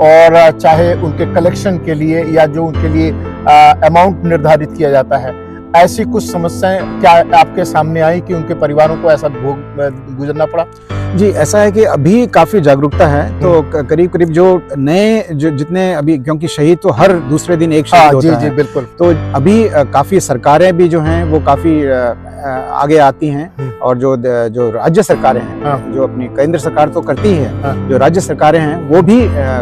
Speaker 2: और चाहे उनके कलेक्शन के लिए या जो उनके लिए अमाउंट निर्धारित किया जाता है, ऐसी कुछ समस्याएं क्या आपके सामने आई कि उनके परिवारों को ऐसा गुजरना पड़ा?
Speaker 3: जी, ऐसा है कि अभी काफ़ी जागरूकता है। तो करीब जो नए जितने अभी, क्योंकि शहीद तो हर दूसरे दिन एक शहीद होता है।
Speaker 2: बिल्कुल।
Speaker 3: तो अभी काफ़ी सरकारें भी जो हैं वो काफ़ी आगे आती हैं। और जो राज्य सरकारें हैं, जो अपनी केंद्र सरकार तो करती है, जो राज्य सरकारें हैं वो भी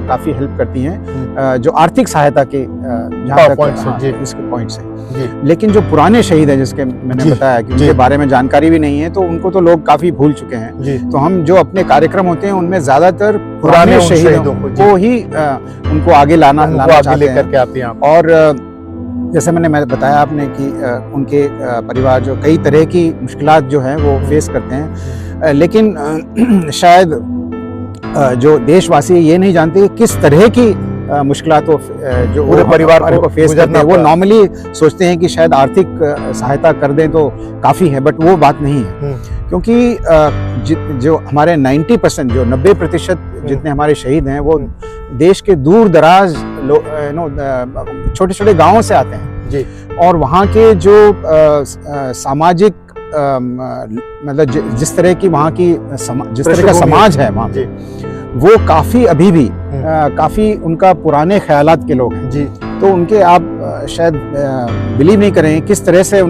Speaker 3: काफ़ी हेल्प करती हैं, जो आर्थिक सहायता के इसके पॉइंट से। लेकिन जो पुराने शहीद हैं, जिसके मैंने बताया कि उनके बारे में जानकारी भी नहीं है, तो उनको तो लोग काफ़ी भूल चुके हैं। तो हम जो अपने कार्यक्रम होते हैं उनमें ज्यादातर पुराने शहीदों को ही उनको आगे लाना चाहते हैं।
Speaker 2: करके आते हैं।
Speaker 3: और जैसे मैं बताया आपने कि उनके परिवार जो कई तरह की मुश्किलात जो हैं वो फेस करते हैं, लेकिन शायद जो देशवासी ये नहीं जानते कि किस तरह की मुश्किलात वो जो
Speaker 2: पूरे परिवार
Speaker 3: को फेस करते हैं। वो नॉर्मली सोचते हैं कि शायद आर्थिक सहायता कर दें तो काफ़ी है, बट वो बात नहीं है, क्योंकि जो हमारे 90% जो 90% जितने हमारे शहीद हैं वो देश के दूर दराज छोटे छोटे गाँवों से आते हैं
Speaker 2: जी।
Speaker 3: और वहाँ के जो सामाजिक मतलब जिस तरह की वहाँ की जिस तरह का समाज है वहाँ पे, वो काफ़ी अभी भी काफ़ी उनका पुराने ख्यालात के लोग हैं जी। तो उनके आप शायद बिलीव नहीं करें किस तरह से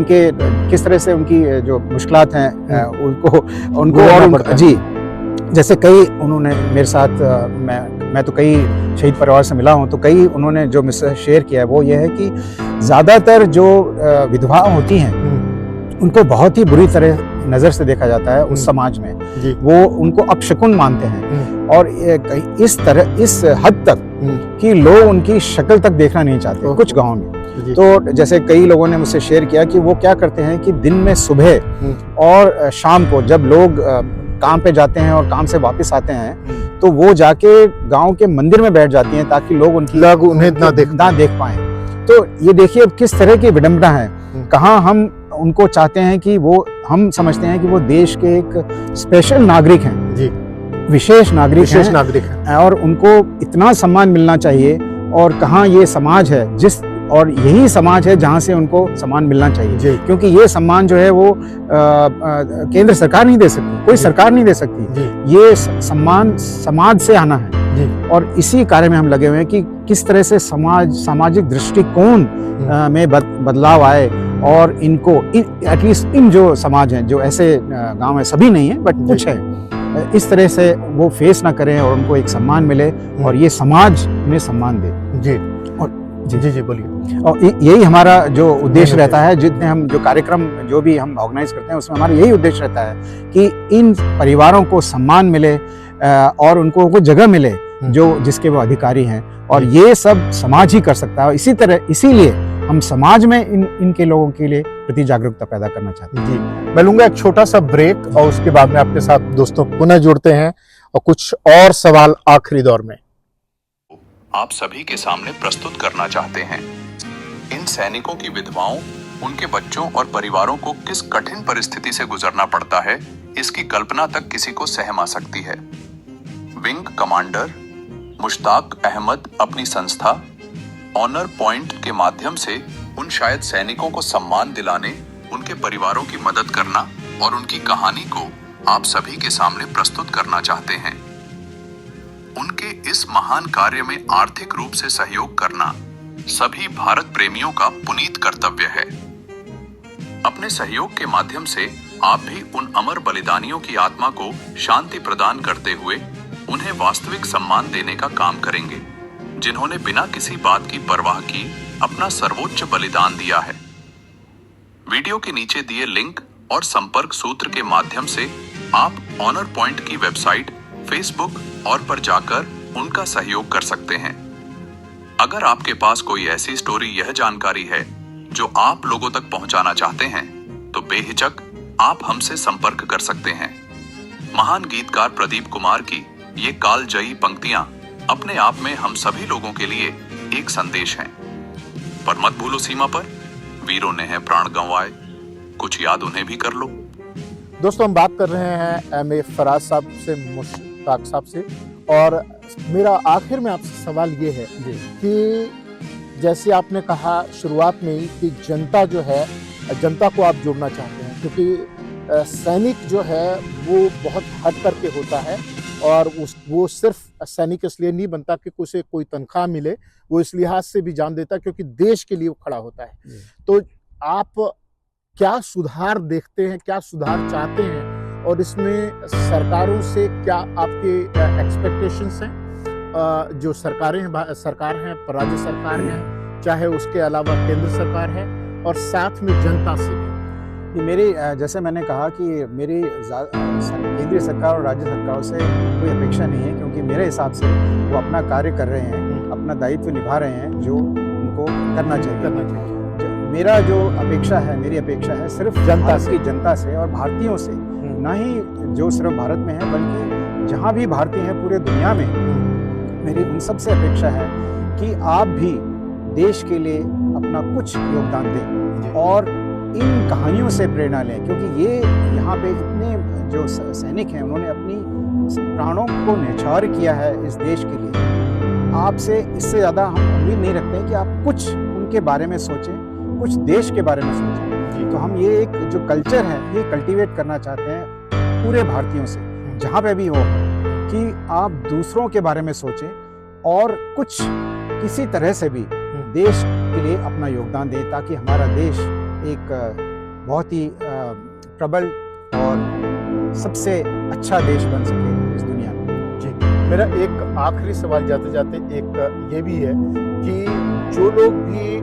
Speaker 3: उनकी जो मुश्किलात हैं उनको और जी। जैसे कई उन्होंने मेरे साथ मैं तो कई शहीद परिवार से मिला हूँ, तो कई उन्होंने जो मुझसे शेयर किया है वो ये है कि ज़्यादातर जो विधवा होती हैं उनको बहुत ही बुरी तरह नज़र से देखा जाता है उस समाज में जी। वो उनको अपशकुन मानते हैं और इस हद तक कि लोग उनकी शक्ल तक देखना नहीं चाहते कुछ गाँव में। तो जैसे कई लोगों ने मुझसे शेयर किया कि वो क्या करते हैं कि दिन में सुबह और शाम को जब लोग काम पे जाते हैं और काम से वापस आते हैं तो वो जाके गांव के मंदिर में बैठ जाती हैं ताकि लोग उन्हें ना देख पाएं। तो ये देखिए अब किस तरह की विडंबना है, कहाँ हम उनको चाहते हैं कि वो, हम समझते हैं कि वो देश के एक स्पेशल नागरिक हैं जी, विशेष नागरिक हैं और उनको इतना सम्मान मिलना चाहिए, और कहाँ ये समाज है और यही समाज है जहाँ से उनको सम्मान मिलना चाहिए, क्योंकि ये सम्मान जो है वो केंद्र सरकार नहीं दे सकती, कोई सरकार नहीं दे सकती, ये सम्मान समाज से आना है। और इसी कार्य में हम लगे हुए हैं कि किस तरह से सामाजिक दृष्टिकोण में बदलाव आए और इनको एटलीस्ट इन जो समाज हैं, जो ऐसे गांव हैं, सभी नहीं है बट कुछ है, इस तरह से वो फेस ना करें और उनको एक सम्मान मिले और ये समाज उन्हें सम्मान दे जी। और जी बोलिए। और यही हमारा जो उद्देश्य रहता है, जितने हम जो कार्यक्रम जो भी हम ऑर्गेनाइज करते हैं उसमें हमारा यही उद्देश्य रहता है कि इन परिवारों को सम्मान मिले और उनको वो जगह मिले जो जिसके वो अधिकारी हैं, और ये सब समाज ही कर सकता है। इसीलिए हम समाज में इनके लोगों के लिए प्रति जागरूकता पैदा करना चाहते हैं
Speaker 2: जी। मैं लूंगा एक छोटा सा ब्रेक और उसके बाद में आपके साथ दोस्तों पुनः जुड़ते हैं और कुछ और सवाल आखिरी दौर में
Speaker 1: आप सभी के सामने प्रस्तुत करना चाहते हैं। इन सैनिकों की विधवाओं, उनके बच्चों और परिवारों को किस कठिन परिस्थिति से गुजरना पड़ता है, इसकी कल्पना तक किसी को सहम आ सकती है। विंग कमांडर मुश्ताक अहमद अपनी संस्था ऑनर पॉइंट के माध्यम से उन शायद सैनिकों को सम्मान दिलाने, उनके परिवारों की मदद करना और उनकी कहानी को आप सभी के सामने प्रस्तुत करना चाहते हैं। उनके इस महान कार्य में आर्थिक रूप से सहयोग करना सभी भारत प्रेमियों का पुनीत कर्तव्य है। अपने सहयोग के माध्यम से आप भी उन अमर बलिदानियों की आत्मा को शांति प्रदान करते हुए उन्हें वास्तविक सम्मान देने का काम करेंगे, जिन्होंने बिना किसी बात की परवाह की अपना सर्वोच्च बलिदान दिया है। वीडियो के नीचे दिए लिंक और संपर्क सूत्र के माध्यम से आप ऑनर पॉइंट की वेबसाइट, फेसबुक और पर जाकर उनका सहयोग कर सकते हैं। अगर आपके पास कोई ऐसी स्टोरी या जानकारी है जो आप लोगों तक पहुंचाना चाहते हैं, तो बेहिचक आप हमसे संपर्क कर सकते हैं। महान गीतकार प्रदीप कुमार की ये कालजयी पंक्तियां अपने आप में हम सभी लोगों के लिए एक संदेश हैं। पर मत भूलो सीमा पर, वीरों ने है प्राण गंवाए, कुछ याद उन्हें भी कर लो।
Speaker 2: दोस्तों, हम बात कर रहे हैं एम.ए. फराज साहब से, मुश्ताक साहब से, और मेरा आखिर में आपसे सवाल ये है कि जैसे आपने कहा शुरुआत में ही कि जनता जो है, जनता को आप जोड़ना चाहते हैं, क्योंकि सैनिक जो है वो बहुत हट करके होता है और वो सिर्फ सैनिक इसलिए नहीं बनता कि उसे कोई तनख्वाह मिले, वो इस लिहाज से भी जान देता क्योंकि देश के लिए वो खड़ा होता है। तो आप क्या सुधार देखते हैं, क्या सुधार चाहते हैं, और इसमें सरकारों से क्या आपके एक्सपेक्टेशंस हैं? जो सरकार हैं, राज्य सरकार है, चाहे उसके अलावा केंद्र सरकार है, और साथ में जनता से भी।
Speaker 3: मेरी, जैसे मैंने कहा कि मेरी केंद्रीय सरकार और राज्य सरकारों से कोई अपेक्षा नहीं है, क्योंकि मेरे हिसाब से वो अपना कार्य कर रहे हैं, अपना दायित्व निभा रहे हैं जो उनको करना चाहिए। मेरा जो अपेक्षा है, मेरी अपेक्षा है सिर्फ
Speaker 2: जनता
Speaker 3: भारत की जनता से और भारतीयों से, ना ही जो सिर्फ भारत में है बल्कि जहाँ भी भारतीय हैं पूरे दुनिया में, मेरी उन सब से अपेक्षा है कि आप भी देश के लिए अपना कुछ योगदान दें और इन कहानियों से प्रेरणा लें, क्योंकि ये यहाँ पे इतने जो सैनिक हैं उन्होंने अपनी प्राणों को न्यौछावर किया है इस देश के लिए। आपसे इससे ज़्यादा हम उम्मीद नहीं रखते हैं कि आप कुछ उनके बारे में सोचें, कुछ देश के बारे में सोचें। तो हम ये एक जो कल्चर है ये कल्टीवेट करना चाहते हैं पूरे भारतीयों से, जहाँ पे भी हो, कि आप दूसरों के बारे में सोचें और कुछ किसी तरह से भी देश के लिए अपना योगदान दें, ताकि हमारा देश एक बहुत ही प्रबल और सबसे अच्छा देश बन सके इस दुनिया में।
Speaker 2: जी, मेरा एक आखिरी सवाल जाते जाते एक ये भी है कि जो लोग भी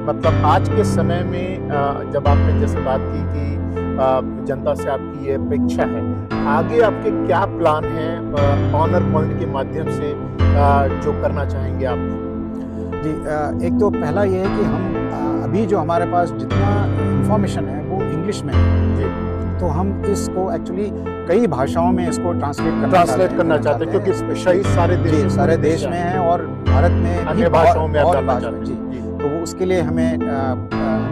Speaker 2: मतलब आज के समय में जब आपने जैसे बात की कि जनता से आपकी ये अपेक्षा है, आगे आपके क्या प्लान हैं ऑनर पॉइंट के माध्यम से जो करना चाहेंगे आप?
Speaker 3: जी, एक तो पहला ये है कि हम अभी जो हमारे पास जितना इंफॉर्मेशन है वो इंग्लिश में है जी, तो हम इसको एक्चुअली कई भाषाओं में इसको ट्रांसलेट करना चाहते हैं,
Speaker 2: क्योंकि शहीद सारे देश
Speaker 3: में हैं और भारत में
Speaker 2: अन्य भाषाओं में आप जानना चाहते हैं।
Speaker 3: जी, तो वो उसके लिए हमें हम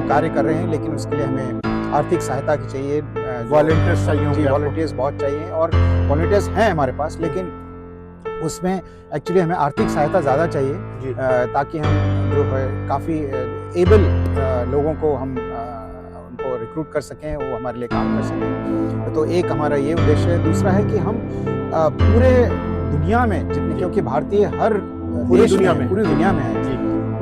Speaker 3: कार्य कर रहे हैं, लेकिन उसके लिए हमें आर्थिक सहायता की चाहिए,
Speaker 2: वॉलंटियर्स चाहिए,
Speaker 3: वॉलंटियर्स बहुत चाहिए, और वॉलंटियर्स हैं हमारे पास, लेकिन उसमें एक्चुअली हमें आर्थिक सहायता ज़्यादा चाहिए, ताकि हम जो है काफ़ी एबल लोगों को हम उनको रिक्रूट कर सकें, वो हमारे लिए काम कर सकें। तो एक हमारा ये उद्देश्य है। दूसरा है कि हम पूरे दुनिया में जितने, क्योंकि भारतीय हर
Speaker 2: पूरी दुनिया में
Speaker 3: है जी,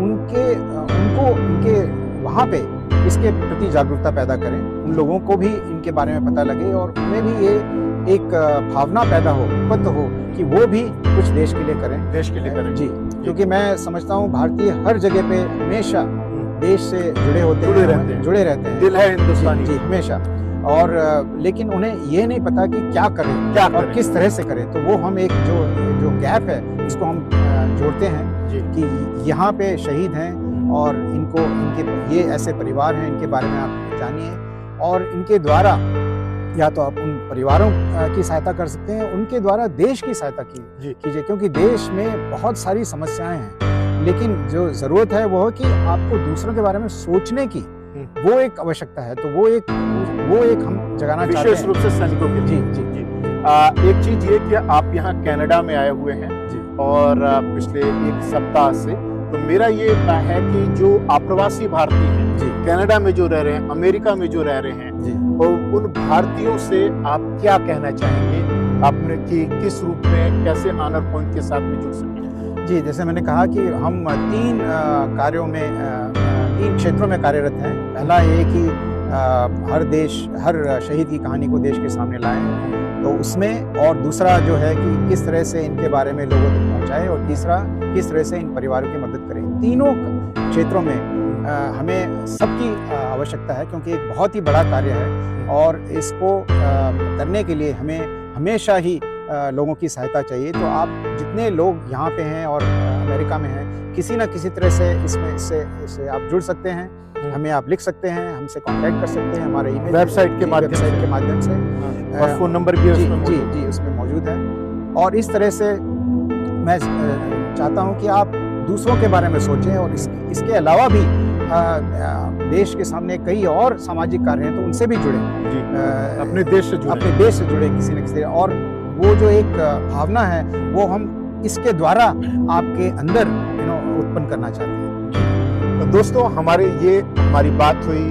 Speaker 3: उनके वहाँ पे इसके प्रति जागरूकता पैदा करें, उन लोगों को भी इनके बारे में पता लगे और उन्हें भी ये एक भावना पैदा हो, उत्पन्न हो कि वो भी कुछ देश के लिए करें जी, क्योंकि मैं समझता हूँ भारतीय हर जगह पे हमेशा देश से जुड़े रहते हैं,
Speaker 2: दिल है हिंदुस्तानी
Speaker 3: जी हमेशा, और लेकिन उन्हें ये नहीं पता कि क्या करें और किस तरह से करें। तो वो हम एक जो गैप है उसको हम जोड़ते हैं कि यहाँ पे शहीद हैं और इनके ये ऐसे परिवार हैं, इनके बारे में आप जानिए, और इनके द्वारा या तो आप उन परिवारों की सहायता कर सकते हैं, उनके द्वारा देश की सहायता कीजिए, क्योंकि देश में बहुत सारी समस्याएं हैं, लेकिन जो ज़रूरत है वो है कि आपको दूसरों के बारे में सोचने की वो एक आवश्यकता है। तो वो एक हम जगाना चाहते हैं,
Speaker 2: विशेष रूप से सैनिकों के लिए। जी। एक चीज ये कि आप यहाँ कनाडा में आए हुए हैं और पिछले एक सप्ताह से, तो मेरा ये है कि जो अप्रवासी भारतीय हैं कनाडा में जो रह रहे हैं, अमेरिका में जो रह रहे हैं, और उन भारतीयों से आप क्या कहना चाहेंगे आपने कि किस रूप में कैसे ऑनर पॉइंट के साथ में जुड़ सकें?
Speaker 3: जी, जैसे मैंने कहा कि हम तीन कार्यों में, तीन क्षेत्रों में कार्यरत हैं। पहला ये कि हर शहीद की कहानी को देश के सामने लाएं, तो उसमें, और दूसरा जो है कि किस तरह से इनके बारे में लोगों तक पहुंचाएं, और तीसरा किस तरह से इन परिवारों की मदद करें। तीनों क्षेत्रों में हमें सबकी आवश्यकता है, क्योंकि एक बहुत ही बड़ा कार्य है और इसको करने के लिए हमें हमेशा ही लोगों की सहायता चाहिए। तो आप जितने लोग यहाँ पे हैं और अमेरिका में हैं, किसी न किसी तरह से इससे आप जुड़ सकते हैं, हमें आप लिख सकते हैं, हमसे कांटेक्ट कर सकते हैं, हमारे ईमेल
Speaker 2: वेबसाइट के माध्यम से, और फोन नंबर भी
Speaker 3: उसमें मौजूद है। और इस तरह से मैं चाहता हूँ कि आप दूसरों के बारे में सोचें, और इसके अलावा भी देश के सामने कई और सामाजिक कार्य हैं, तो उनसे भी जुड़ें,
Speaker 2: अपने देश से
Speaker 3: जुड़े किसी न किसी, और वो जो एक भावना है वो हम इसके द्वारा आपके अंदर उत्पन्न करना चाहते हैं।
Speaker 2: तो दोस्तों, हमारी बात हुई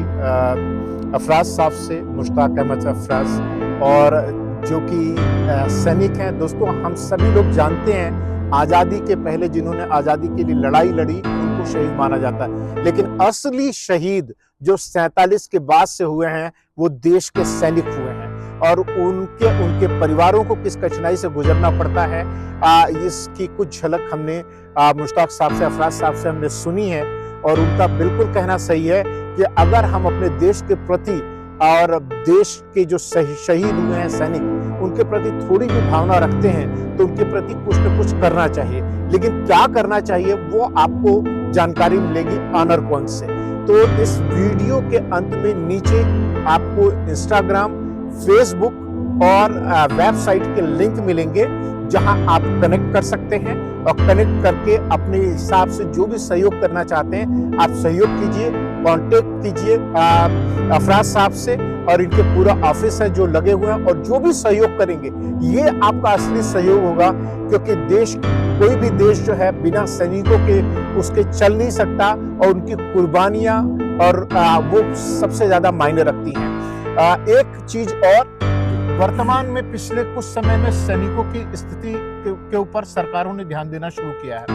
Speaker 2: अफराज साहब से, मुश्ताक अहमद अफराज, और जो कि सैनिक हैं। दोस्तों, हम सभी लोग जानते हैं आज़ादी के पहले जिन्होंने आज़ादी के लिए लड़ाई लड़ी उनको शहीद माना जाता है, लेकिन असली शहीद जो 47 के बाद से हुए हैं वो देश के सैनिक हुए हैं, और उनके परिवारों को किस कठिनाई से गुजरना पड़ता है, इसकी कुछ झलक हमने मुश्ताक साहब से, अफराज साहब से हमने सुनी है। और उनका बिल्कुल कहना सही है कि अगर हम अपने देश के प्रति और देश के जो शहीद हुए हैं सैनिक, उनके प्रति थोड़ी भी भावना रखते हैं तो उनके प्रति कुछ न कुछ करना चाहिए। लेकिन क्या करना चाहिए वो आपको जानकारी मिलेगी ऑनर पॉइंट से। तो इस वीडियो के अंत में नीचे आपको इंस्टाग्राम, फेसबुक और वेबसाइट के लिंक मिलेंगे, जहां आप कनेक्ट कर सकते हैं और कनेक्ट करके अपने हिसाब से जो भी सहयोग करना चाहते हैं आप सहयोग कीजिए, कांटेक्ट कीजिए अफराज साहब से, और इनके पूरा ऑफिस है जो लगे हुए हैं, और जो भी सहयोग करेंगे ये आपका असली सहयोग होगा, क्योंकि देश, कोई भी देश जो है बिना सैनिकों के उसके चल नहीं सकता, और उनकी कुर्बानियां और वो सबसे ज्यादा मायने रखती हैं। एक चीज और, वर्तमान में पिछले कुछ समय में सैनिकों की स्थिति के ऊपर सरकारों ने ध्यान देना शुरू किया है।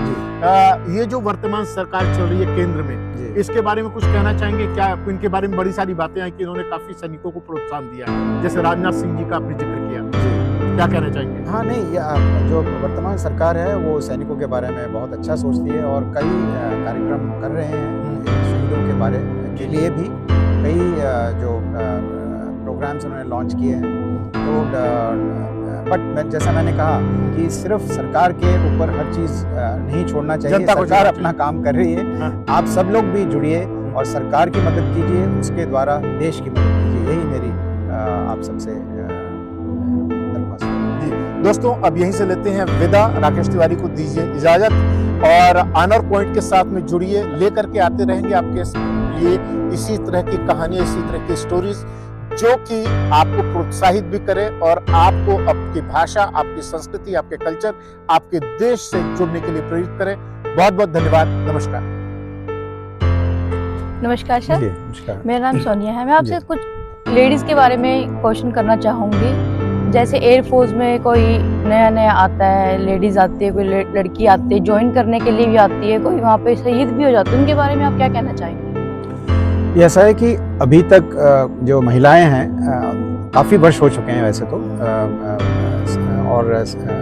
Speaker 2: ये जो वर्तमान सरकार चल रही है केंद्र में, इसके बारे में कुछ कहना चाहेंगे क्या? इनके बारे में बड़ी सारी बातें आई कि इन्होंने काफी सैनिकों को प्रोत्साहन दिया है, जैसे राजनाथ सिंह जी का आपने जिक्र किया, क्या कहना चाहेंगे?
Speaker 3: हाँ, नहीं, जो वर्तमान सरकार है वो सैनिकों के बारे में बहुत अच्छा सोचती है और कई कार्यक्रम कर रहे हैं शहीदों के बारे के लिए भी, कई जो प्रोग्राम्स उन्होंने लॉन्च किए हैं। तो बट जैसा मैंने कहा कि सिर्फ सरकार के ऊपर हर चीज़ नहीं छोड़ना चाहिए, सरकार अपना काम कर रही है।
Speaker 2: हाँ।
Speaker 3: आप सब लोग भी जुड़िए और सरकार की मदद कीजिए, उसके द्वारा देश की मदद कीजिए, यही मेरी आप सबसे दरख्वास्त है।
Speaker 2: दोस्तों, अब यहीं से लेते हैं विदा। राकेश तिवारी को दीजिए इजाजत, और ऑनर पॉइंट के साथ में जुड़िए, लेकर के आते रहेंगे आपके लिए इसी तरह की कहानियां, इसी तरह की स्टोरीज, जो कि आपको प्रोत्साहित भी करे और आपको आपकी भाषा, आपकी संस्कृति, आपके कल्चर, आपके देश से जुड़ने के लिए प्रेरित करे। बहुत बहुत धन्यवाद। नमस्कार।
Speaker 4: नमस्कार सर,
Speaker 3: नमस्कार।
Speaker 4: मेरा नाम सोनिया है। मैं आपसे कुछ लेडीज़ के बारे में क्वेश्चन करना चाहूँगी। जैसे एयरफोर्स में कोई नया नया आता है, लेडीज़ आती है, कोई लड़की आती है, ज्वाइन करने के लिए भी आती है, कोई वहाँ पे शहीद भी हो जाती है, उनके बारे में आप क्या कहना चाहेंगे?
Speaker 3: ये ऐसा है कि अभी तक जो महिलाएं हैं, काफ़ी वर्ष हो चुके हैं वैसे तो, और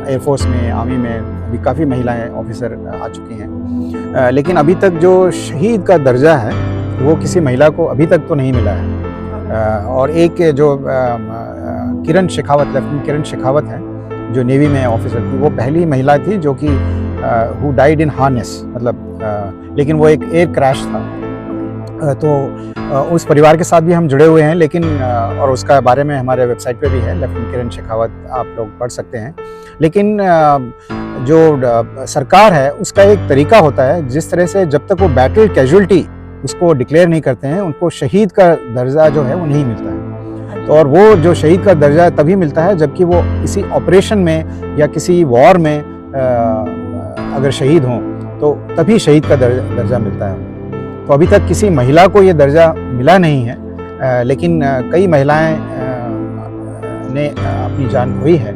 Speaker 3: एयरफोर्स में, आर्मी में अभी काफ़ी महिलाएं ऑफिसर आ चुकी हैं, लेकिन अभी तक जो शहीद का दर्जा है वो किसी महिला को अभी तक तो नहीं मिला है। और एक जो किरण शेखावत, लेफ्टिनेंट किरण शेखावत हैं, जो नेवी में ऑफिसर थी, वो पहली महिला थी जो कि हु डाइड इन हार्नेस, मतलब लेकिन वो एक एयर क्रैश था। तो उस परिवार के साथ भी हम जुड़े हुए हैं, लेकिन और उसका बारे में हमारे वेबसाइट पे भी है, लेफ्टिनेंट किरण शेखावत, आप लोग पढ़ सकते हैं। लेकिन जो सरकार है उसका एक तरीका होता है, जिस तरह से जब तक वो बैटल कैजुअल्टी उसको डिक्लेयर नहीं करते हैं, उनको शहीद का दर्जा जो है वो नहीं मिलता है। तो और वो जो शहीद का दर्जा तभी मिलता है जबकि वो किसी ऑपरेशन में या किसी वॉर में अगर शहीद हों तो तभी शहीद का दर्जा मिलता है। तो अभी तक किसी महिला को ये दर्जा मिला नहीं है, लेकिन कई महिलाएं ने अपनी जान खोई है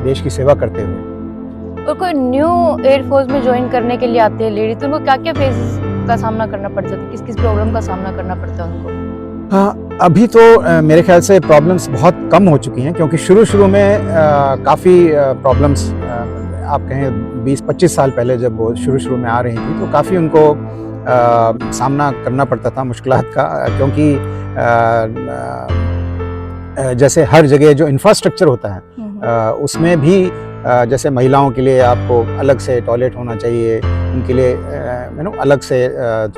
Speaker 3: देश की सेवा करते हुए।
Speaker 4: और कोई न्यू एयरफोर्स में ज्वाइन करने के लिए आते हैं लेडीज, तो उनको क्या क्या फेजेस का सामना करना पड़ता है, किस किस प्रॉब्लम का सामना करना पड़ता है उनको?
Speaker 3: हाँ, अभी तो मेरे ख्याल से प्रॉब्लम्स बहुत कम हो चुकी हैं, क्योंकि शुरू में काफ़ी प्रॉब्लम्स, आप कहें 20-25 साल पहले जब वो शुरू में आ रही थी तो काफ़ी उनको सामना करना पड़ता था मुश्किलात का, क्योंकि जैसे हर जगह जो इंफ्रास्ट्रक्चर होता है उसमें भी जैसे महिलाओं के लिए आपको अलग से टॉयलेट होना चाहिए, उनके लिए अलग से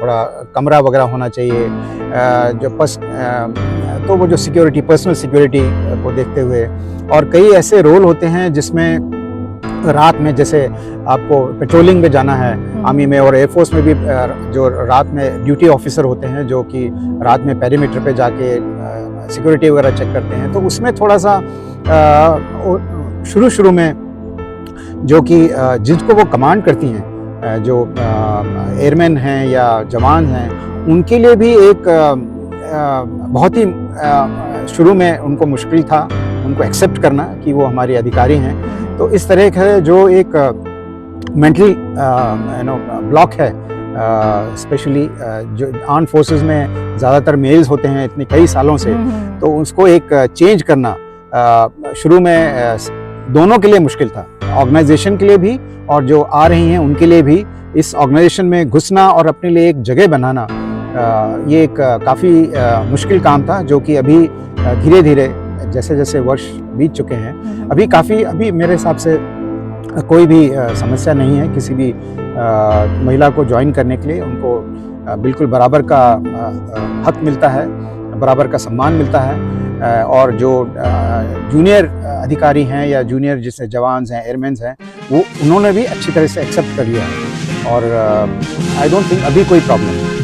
Speaker 3: थोड़ा कमरा वगैरह होना चाहिए, तो वो जो सिक्योरिटी, पर्सनल सिक्योरिटी को देखते हुए, और कई ऐसे रोल होते हैं जिसमें रात में, जैसे आपको पेट्रोलिंग में जाना है आर्मी में, और एयरफोर्स में भी जो रात में ड्यूटी ऑफिसर होते हैं जो कि रात में पेरीमीटर पे जाके सिक्योरिटी वगैरह चेक करते हैं, तो उसमें थोड़ा सा शुरू में जो कि जिनको वो कमांड करती हैं, जो एयरमैन हैं या जवान हैं, उनके लिए भी एक बहुत ही शुरू में उनको मुश्किल था उनको एक्सेप्ट करना कि वो हमारे अधिकारी हैं। तो इस तरह का जो एक मेंटल ब्लॉक है, स्पेशली जो आर्म फोर्सेस में ज़्यादातर मेल्स होते हैं इतने कई सालों से, तो उसको एक चेंज करना शुरू में दोनों के लिए मुश्किल था, ऑर्गेनाइजेशन के लिए भी और जो आ रही हैं उनके लिए भी। इस ऑर्गेनाइजेशन में घुसना और अपने लिए एक जगह बनाना, ये एक काफ़ी मुश्किल काम था, जो कि अभी धीरे धीरे जैसे जैसे वर्ष बीत चुके हैं, अभी मेरे हिसाब से कोई भी समस्या नहीं है किसी भी महिला को ज्वाइन करने के लिए। उनको बिल्कुल बराबर का हक मिलता है, बराबर का सम्मान मिलता है। और जो जूनियर अधिकारी हैं या जूनियर जिससे जवान्स हैं, एयरमैन्स हैं, वो उन्होंने भी अच्छी तरह से एक्सेप्ट कर लिया है और आई डोंट थिंक अभी कोई प्रॉब्लम है।